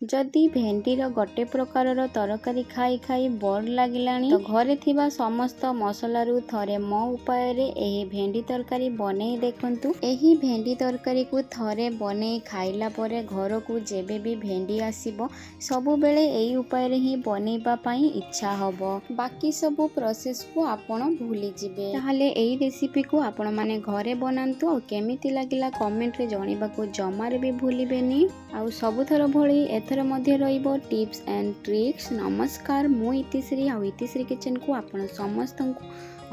जदि भेंडीर गोटे प्रकारर तरकारी खाई खाई बोर लागिलानी तो घरे थिबा समस्त मसलारू थरे मो उपाय रे एही भेंडी तरकारी बनेई देखंतु। एही भेंडी तरकारी को थरे बनेई खाइला परे घर को जेबे भी भेंडी आसीबो सबु बेले एही उपाय रे ही बनेइबा पई इच्छा हबो। बाकी सबु प्रोसेस को आपण भूली जिबे। ताहाले एही रेसिपी को आपण माने घरे बनांतु और केमिति लागिला कमेंट रे जणीबा को जमारे भी भूलिबेनी। आ सबु थरो भली एथर मध्य रहिबो टिप्स एंड ट्रिक्स। नमस्कार, मु इतिश्री आ इतिश्री किचन को आपण समस्त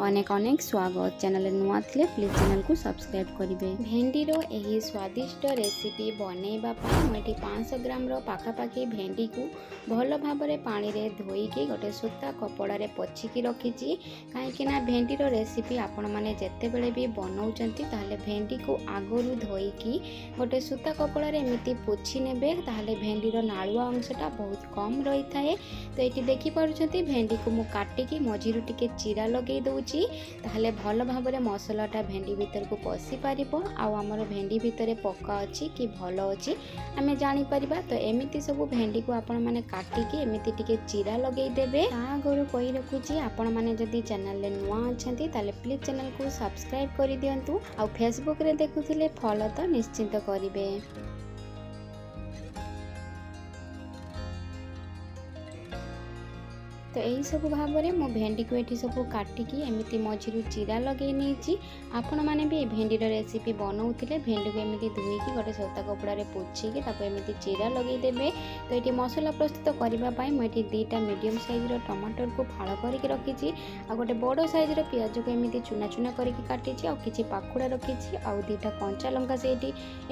अनेक अनेक स्वागत। चैनल नुआ थिले प्लीज चैनल को सब्सक्राइब करिवे। भेंडी रो एही स्वादिष्ट रेसिपी बनेइबा पई मटी 500 ग्राम रो पाखापाखी भेंडी को भल भाबरे पानी रे धोई के गोटे सूता कपड़ा रे पोछि की रखिची। काहेकि ना भेंडी रो रेसिपी आपण माने जत्ते बेले भी बनाउचंती ताहले भेंडी को आगरु धोई की गोटे सूता कपड़ा रे एमिति पोछि नेबे ताहले भेंडी रो नाळुआ अंशटा बहुत कम रही थाए। तो एटी देखि पारुछंती भेंडी को मु काटी की मझिरु टिके चीरा लगेई दउ ताहले भल भाबरे मसलाटा भेंडी भीतर को पसी पारिबो। आ हमर भेंडी भीतर पक्का अछि कि भल अछि आमे जानि परिबा। तो एमिति सब भेंडी को आपण माने काटी की एमिति टिके चीरा लगेई देबे। आगरु कहि रखुची आपण माने जदी चैनल ले नुआ अछंती ताले प्लीज चैनल को सब्सक्राइब करि दियंतु। आ फेसबुक रे देखुथिले फॉलो तो निश्चित करिवे। तो यही सब भाव में मो भेंडी को ये सब काटिकी एमती मझिरू चीरा लगे नहीं। आपण मैंने भी भेंडीर रेसिपी बनाऊे भेंडी को एमती धोईकी गोटे सूता कपड़ा पोछिकी एमती चीरा लगे देवे। तो ये मसला प्रस्तुत करने मुझे 2टा मीडियम साइज टमाटर को फाड़ करके रखी आ गोटे बड़ साइज पियाज को एमती चुना चुना करके काटी आ कि पाखुड़ा रखी आ 2टा कंचा लंका से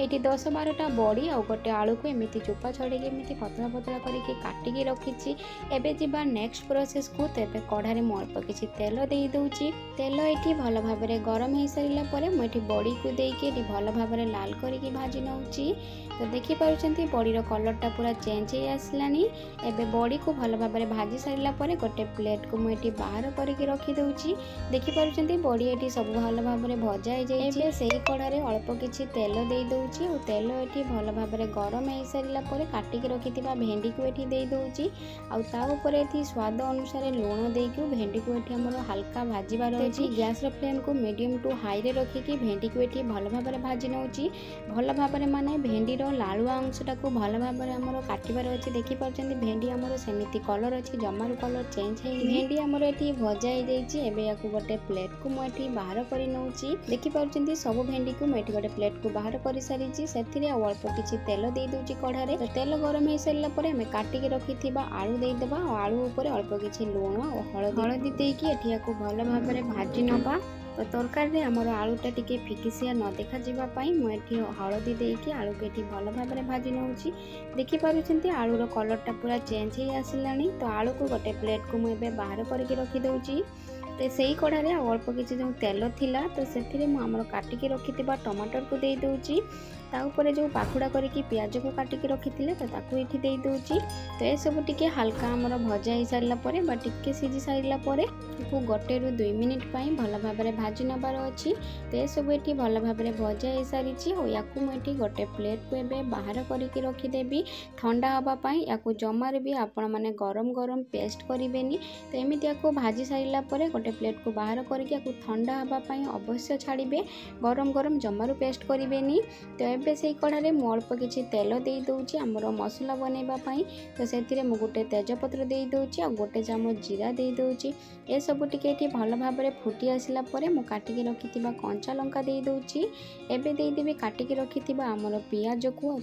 10-12टा बड़ी आ गोटे आलू को एमती चोपा छड़े एमती पतला पतला करके काटिकी रखी। एबे जीवा नेक्स्ट प्रोसेस को। तेबे कढ़ारे मु अल्प किछि तेल देई दउची। तेल एठी भल भाबरे गरम हे सारिला परे मु एठी बड़ी को देके एठी भल भाबरे लाल करके भाजी नउची। तो देखि पारुछंती बड़ीर कलरटा पूरा चेंज हे आसलानी। एबे बड़ी को भल भाबरे भाजी सारिला परे गोटे प्लेट को मु एठी बाहर करके रखी दउची। देखि पारुछंती बड़ी एठी सब भल भाबरे भजा हे जाई छै। सेही कढ़ारे अल्प किछि तेल देई दउची और तेल एठी भल भाबरे गरम हे सारिला परे काटी के रखिथिबा भेंडी को एठी देई दउची। आ ता ऊपर एठी स्वाद अनुसार लुण देकी भेंडी को एठी हमर हल्का भाजीबार अछि। गैस रो फ्लेम को मीडियम टू हाई रे रखी की भेंडी को एठी भल भाबरे भाजी नउची। भल भाबरे माने भेंडी रो लालुआ अंशटा को भल भाबरे हमर काटिबार अछि। देखि पाछन्ती भेंडी हमर सेमिति कलर अछि, जमार कलर चेंज हे। भेंडी हमर एठी भजा हे जाईची। एबे याकू गोटे प्लेट को मु एठी बाहर करि नउची। देखि पाछन्ती सब भेंडी को मु एठी गोटे प्लेट को बाहर करि सारिची। सेथिरे अल्प किछि तेल देई दउची कढ़ारे। तो तेल गरम हे सारिला परे हमें काटी के रखिथिबा आलू देई देबा। आलू ऊपर अल्प किछि लुण और हळदी देकी एठी को भल भाबरे भाजी नबा। तो तरकारी रे हमर आलूटा टिके फिकिसिया न देखा जिबा पई मु एठी हळदी देकी आलू के एठी भल भाबरे भाजी नउची। देखि पारुछंती आलू रो कलरटा पूरा चेंज हे आसिलानी। तो आलू को गोटे प्लेट को मु एबे बाहर करके रखी दउची। तो सही कढ़ारे अल्प किछि जो तेल थिला तो सेथिरे मु हमर काटिकी रखिथिबा टमाटर को देई दउची। ता ऊपर जो पाखुड़ा करके प्याज को काटिकी रखिथिले तो ताकू एठी देई दउची। तो ए सब टिके हल्का हमर भजा हे सारिला परे बा टिके सिझी सारिला परे को 1 ରୁ 2 मिनिट पई भल भाबरे भाजी नबार अछि। तो ए सब एठी भल भाबरे भजा हे सारिची ओ याकू मु एठी गोटे प्लेट को एबे बाहर करके रखी देबी ठंडा हबा पई। याकू जमार भी आपण माने गरम गरम पेस्ट करिवेनी। तो एमिति याकू भाजी सारिला परे गोटे प्लेट को बाहर करके याकू ठंडा हबा पई अवश्य छाड़िबे, गरम गरम जमारू पेस्ट करिवेनी। तो एबे सेही कढ़ारे मु अल्प किछि तेल देई दउची हमर मसला बनेबा पई। तो सेथिरे मु गोटे तेजपत्र देई दउची आ गोटे चामच जीरा देई दउची। ए सब टिके एठी भल भाबरे फुटी आसिला परे मु काटिके रखिथिबा कंचा लंका देई दउची। एबे देई देबी काटिके रखिथिबा हमर पियाज को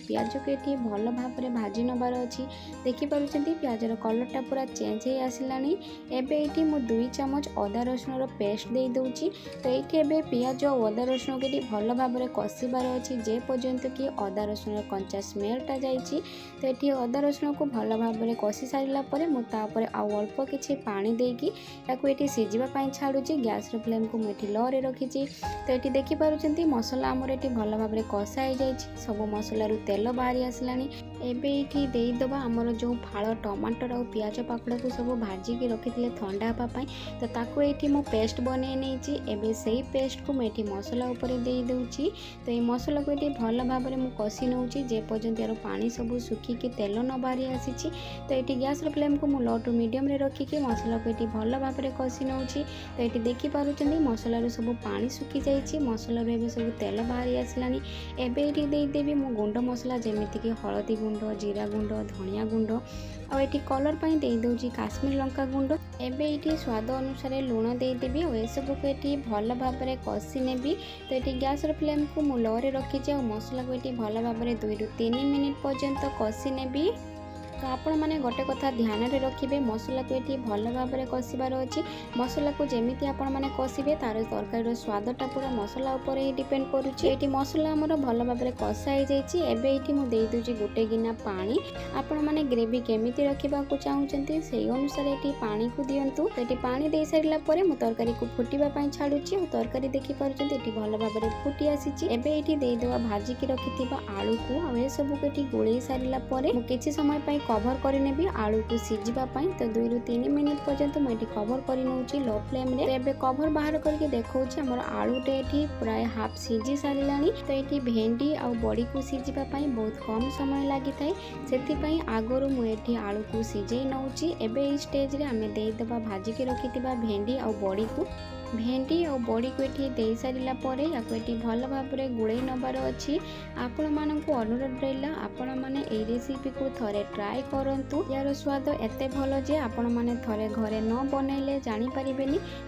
एठी भल भाबरे भाजी नबार अछि। देखि पारुछंती पियाज रो कलरटा पूरा चेंज हे आसिलानी। एबे एठी मु 2 चामच अदा रसुन रो पेस्ट देई दउची। तो एठी एबे पियाज और अदा रसुन के भल भाबरे कसिबार अछि जे पर्यंत कि अदा रसुन कंचा स्मेलटा जाइछि। तो एठी अदा रसुन को भल भाबरे कसी सारिला परे मु ता परे आ अल्प किछि पानी देकी याकू एठी सिझिबा पई छाडुची। गैस रो फ्लेम को मेठी लो रे रखिची। तो एठी देखि पारुछंती मसला हमर एठी भल भाबरे कसा हे जाइछि। सब मसला रु तेल बाहरी आसलानी। एबे एठी देई दबा हमर जो फाळ टमाटर और प्याज पाखुड़ा को सब भाजी के रखिथिले ठंडा हबा पई। तो ताकू एठी मु पेस्ट बने नेछि। एबे सेही पेस्ट को मेठी मसला ऊपर देई दउची। तो ए मसला को एठी भल भल भाव में कषि नौची जे पर्यंत यार पानी सब सुखिकी तेल न बाहरी आसी। तो ये गैस फ्लेम को लो टू मीडियम रे रखिकी मसला को ये भल भाव में कषि नौची। तो ये देखिपुं मसलार सब पानी सुखी जाइए मसलार ए सब तेल बाहरी आसलानी। एबे ये देदेवी मो गुंड मसला जमीक हलदी गुंड जीरा गुंड धनिया गुंड और ये कलर पर दे दूँ काश्मीर लंका गुंड। एबे ये स्वाद अनुसार लुण देदेवी और ये सब को ये भल भाव में कषि नेबी। तो ये गैस फ्लेम को मु लो रे रखी और मसला को ये भल भाव में 2 ରୁ 3 मिनिट पर्यंत कषि नेबी। तो आपण मैंने गोटे कथा ध्यान में रखिए मसला को ये भल भाव में कषिबार अच्छी। मसला को जमी आपण मैंने कषिबे तार तरकारी स्वादटा पूरा मसला उपर ही डिपेंड करुच्ची। ये मसला आमर भल भाव में कषा हो जाए। ये मुझे गोटे गिना पानी आपण मैंने ग्रेवी केमिति रखा चाहते से अनुसार ये पानी को दिंतु। तो ये पानी दे सारा मुझे तरकारी को फुटापी छाड़ुची और तरकारी देखिपुं ये भल भाव में फुटी आसी। एबे ये देदेवा भाजिकी रखि आलू को और ये सब को गोल सारापर किसी समय कवर करनेबी आलू को सीझापी। तो 2 ରୁ 3 मिनिट पर्यंत मुझे कवर कर नौची लो फ्लेम रे। एबे कवर बाहर करके देखौछि हमर आलूटे ये प्राय हाफ सीझी सारानी। तो ये भेंडी और बड़ी को सीझापी बहुत कम समय लगी थाए से आगुरी मुझे आलू को सीझे नौची। एबे इस स्टेज रे आमे देदेबा भाजिकी रखिथिबा भेंडी और बड़ी को। भेंडी और बड़ी को ये दे सारा या भल भाव में गुड़े नबार अच्छी। आपण मानक अनुरोध रहा आपण मैंने ये रेसिपी को थोड़े ट्राए करूँ। यार स्वाद एते भल जे आपण मैंने थोड़े घरे न बनइले जानीपारे।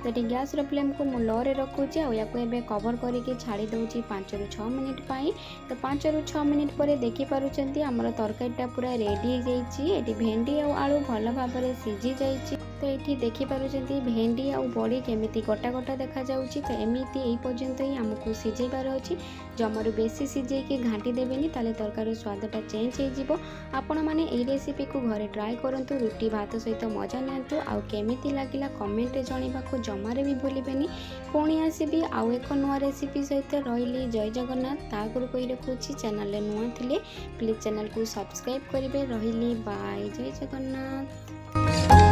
तो ये गैस फ्लेम को मु लो रे रखुची और या कवर करके छाड़ी दूची 5 ରୁ 6 मिनिट पाई। तो 5 ରୁ 6 मिनिट पर देखिपुं आमर तरकारीटा पूरा रेडी हो जाइए। भेंडी और आलू भल भाव में सीझी जाइए। तो ये देखिपुं भेंडी और बड़ी केमिति गोटा गोटा देखा जाउची। तो एमती यही पर्यंत ही आमको सीझेबार अच्छी। जमारू बेसी सीझेकी घाटी देवेनी ताले तरकारी स्वादटा चेंज हो। आपण मैंने ये रेसिपी को घरे ट्राए करूँ। रुटी भात सहित मजा नियंतु आउ केमिति लागिला कमेंट जानवाक जमारे भी भूलिबेनी। पुणी आसबि आउ एक नुआ रेसिपी सहित रही। जय जगन्नाथ। तागुरु कही रखुची चैनल नुआ थिले प्लीज चैनल को सब्सक्राइब करेंगे। रही बाय जय जगन्नाथ।